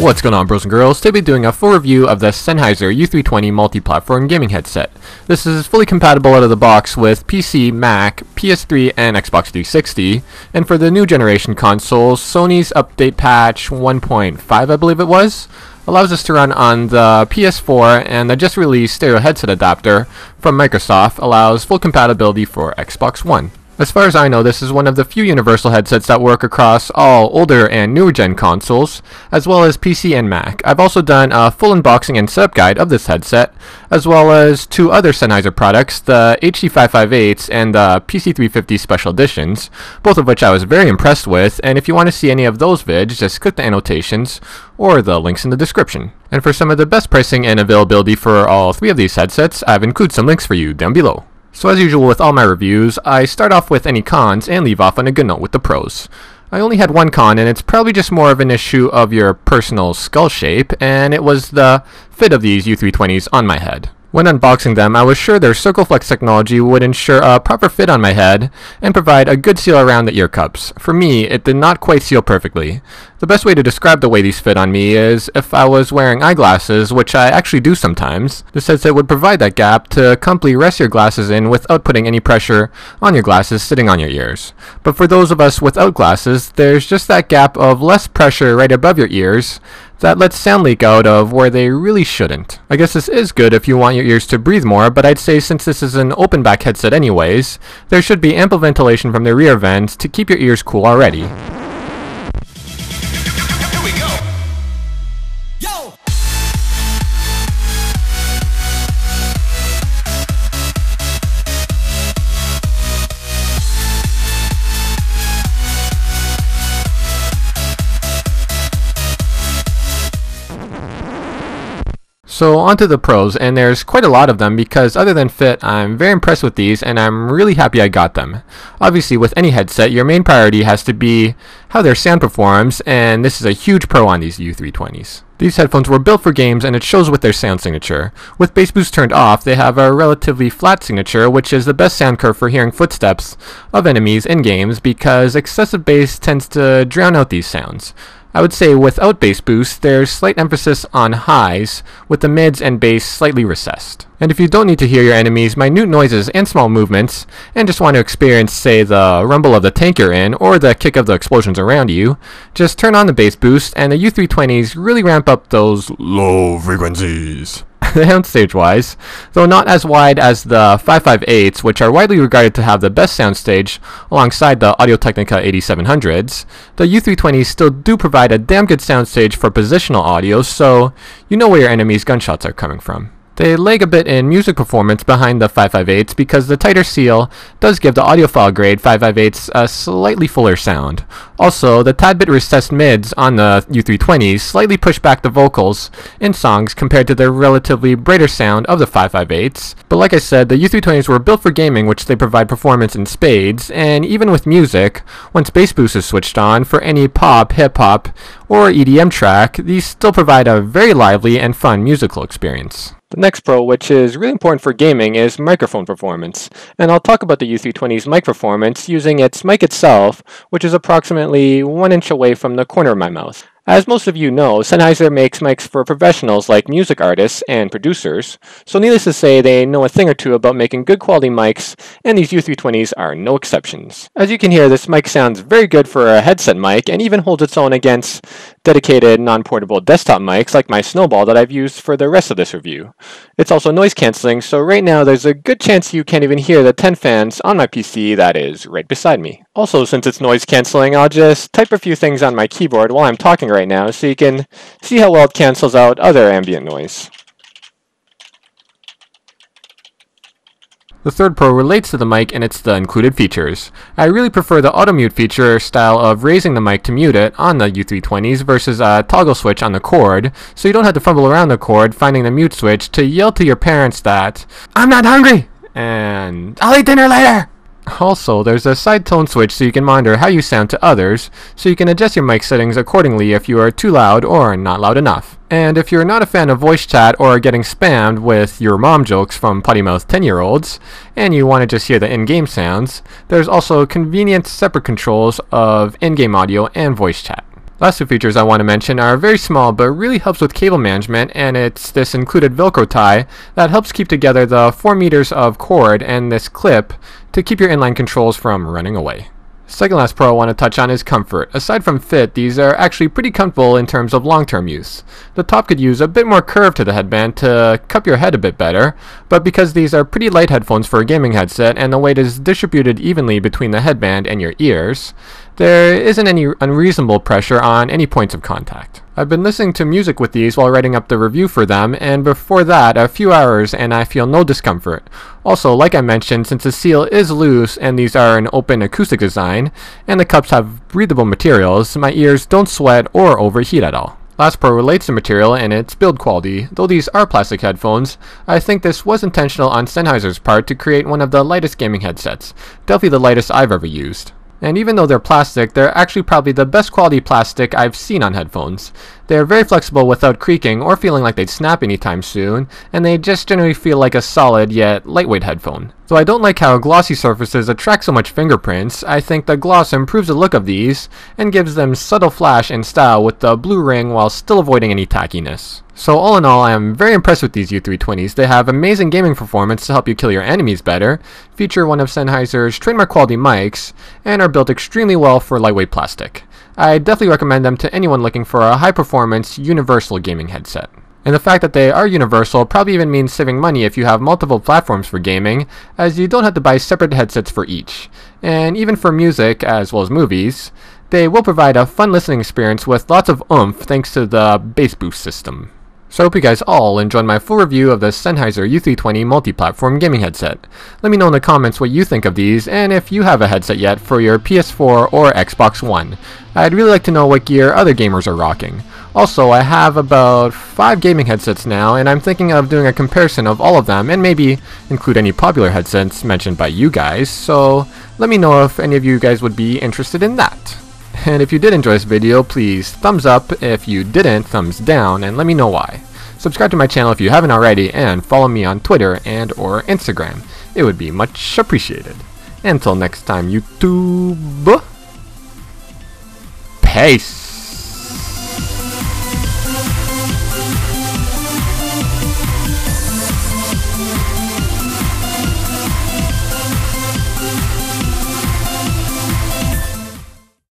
What's going on, bros and girls? Today we'll be doing a full review of the Sennheiser U320 multi-platform gaming headset. This is fully compatible out of the box with PC, Mac, PS3, and Xbox 360. And for the new generation consoles, Sony's update patch 1.5, I believe it was, allows us to run on the PS4, and the just released stereo headset adapter from Microsoft allows full compatibility for Xbox One. As far as I know, this is one of the few universal headsets that work across all older and newer gen consoles, as well as PC and Mac. I've also done a full unboxing and setup guide of this headset, as well as two other Sennheiser products, the HD558s and the PC350 Special Editions, both of which I was very impressed with, and if you want to see any of those vids, just click the annotations or the links in the description. And for some of the best pricing and availability for all three of these headsets, I've included some links for you down below. So as usual with all my reviews, I start off with any cons and leave off on a good note with the pros. I only had one con, and it's probably just more of an issue of your personal skull shape, and it was the fit of these U320s on my head. When unboxing them, I was sure their CircleFlex technology would ensure a proper fit on my head and provide a good seal around the ear cups. For me, it did not quite seal perfectly. The best way to describe the way these fit on me is if I was wearing eyeglasses, which I actually do sometimes. This headset would provide that gap to comfortably rest your glasses in without putting any pressure on your glasses sitting on your ears. But for those of us without glasses, there's just that gap of less pressure right above your ears that lets sound leak out of where they really shouldn't. I guess this is good if you want your ears to breathe more, but I'd say since this is an open back headset anyways, there should be ample ventilation from the rear vents to keep your ears cool already. Here we go. Yo! So onto the pros, and there's quite a lot of them because other than fit, I'm very impressed with these and I'm really happy I got them. Obviously with any headset, your main priority has to be how their sound performs, and this is a huge pro on these U320s. These headphones were built for games, and it shows with their sound signature. With bass boost turned off, they have a relatively flat signature, which is the best sound curve for hearing footsteps of enemies in games because excessive bass tends to drown out these sounds. I would say without bass boost, there's slight emphasis on highs, with the mids and bass slightly recessed. And if you don't need to hear your enemies' minute noises and small movements, and just want to experience, say, the rumble of the tank you're in, or the kick of the explosions around you, just turn on the bass boost, and the U320s really ramp up those low frequencies. Soundstage-wise, though not as wide as the 558s, which are widely regarded to have the best soundstage alongside the Audio-Technica 8700s, the U320s still do provide a damn good soundstage for positional audio, so you know where your enemy's gunshots are coming from. They lag a bit in music performance behind the 558s because the tighter seal does give the audiophile grade 558s a slightly fuller sound. Also, the tad bit recessed mids on the U320s slightly push back the vocals in songs compared to the relatively brighter sound of the 558s. But like I said, the U320s were built for gaming, which they provide performance in spades, and even with music, once bass boost is switched on for any pop, hip-hop, or EDM track, these still provide a very lively and fun musical experience. The next pro, which is really important for gaming, is microphone performance, and I'll talk about the U320's mic performance using its mic itself, which is approximately 1 inch away from the corner of my mouth. As most of you know, Sennheiser makes mics for professionals like music artists and producers, so needless to say they know a thing or two about making good quality mics, and these U320s are no exceptions. As you can hear, this mic sounds very good for a headset mic and even holds its own against dedicated non-portable desktop mics like my Snowball that I've used for the rest of this review. It's also noise cancelling, so right now there's a good chance you can't even hear the 10 fans on my PC that is right beside me. Also, since it's noise cancelling, I'll just type a few things on my keyboard while I'm talking right now so you can see how well it cancels out other ambient noise. The third pro relates to the mic, and it's the included features. I really prefer the auto mute feature style of raising the mic to mute it on the U320s versus a toggle switch on the cord, so you don't have to fumble around the cord finding the mute switch to yell to your parents that, "I'm not hungry!" and "I'll eat dinner later!" Also, there's a side tone switch so you can monitor how you sound to others, so you can adjust your mic settings accordingly if you are too loud or not loud enough. And if you're not a fan of voice chat or getting spammed with your mom jokes from potty-mouthed 10-year-olds, and you want to just hear the in-game sounds, there's also convenient separate controls of in-game audio and voice chat. Last two features I want to mention are very small but really helps with cable management, and it's this included Velcro tie that helps keep together the 4 meters of cord and this clip to keep your inline controls from running away. Second last pro I want to touch on is comfort. Aside from fit, these are actually pretty comfortable in terms of long-term use. The top could use a bit more curve to the headband to cup your head a bit better, but because these are pretty light headphones for a gaming headset and the weight is distributed evenly between the headband and your ears, there isn't any unreasonable pressure on any points of contact. I've been listening to music with these while writing up the review for them, and before that a few hours and I feel no discomfort. Also, like I mentioned, since the seal is loose and these are an open acoustic design, and the cups have breathable materials, my ears don't sweat or overheat at all. Last pro relates to material and its build quality. Though these are plastic headphones, I think this was intentional on Sennheiser's part to create one of the lightest gaming headsets, definitely the lightest I've ever used. And even though they're plastic, they're actually probably the best quality plastic I've seen on headphones. They're very flexible without creaking or feeling like they'd snap anytime soon, and they just generally feel like a solid yet lightweight headphone. Though I don't like how glossy surfaces attract so much fingerprints, I think the gloss improves the look of these and gives them subtle flash and style with the blue ring while still avoiding any tackiness. So all in all, I am very impressed with these U320s. They have amazing gaming performance to help you kill your enemies better, feature one of Sennheiser's trademark quality mics, and are built extremely well for lightweight plastic. I definitely recommend them to anyone looking for a high-performance, universal gaming headset. And the fact that they are universal probably even means saving money if you have multiple platforms for gaming, as you don't have to buy separate headsets for each. And even for music, as well as movies, they will provide a fun listening experience with lots of oomph thanks to the bass boost system. So I hope you guys all enjoyed my full review of the Sennheiser U320 multi-platform gaming headset. Let me know in the comments what you think of these, and if you have a headset yet for your PS4 or Xbox One. I'd really like to know what gear other gamers are rocking. Also, I have about 5 gaming headsets now, and I'm thinking of doing a comparison of all of them, and maybe include any popular headsets mentioned by you guys, so let me know if any of you guys would be interested in that. And if you did enjoy this video, please thumbs up. If you didn't, thumbs down, and let me know why. Subscribe to my channel if you haven't already, and follow me on Twitter and or Instagram. It would be much appreciated. Until next time, YouTube. Peace.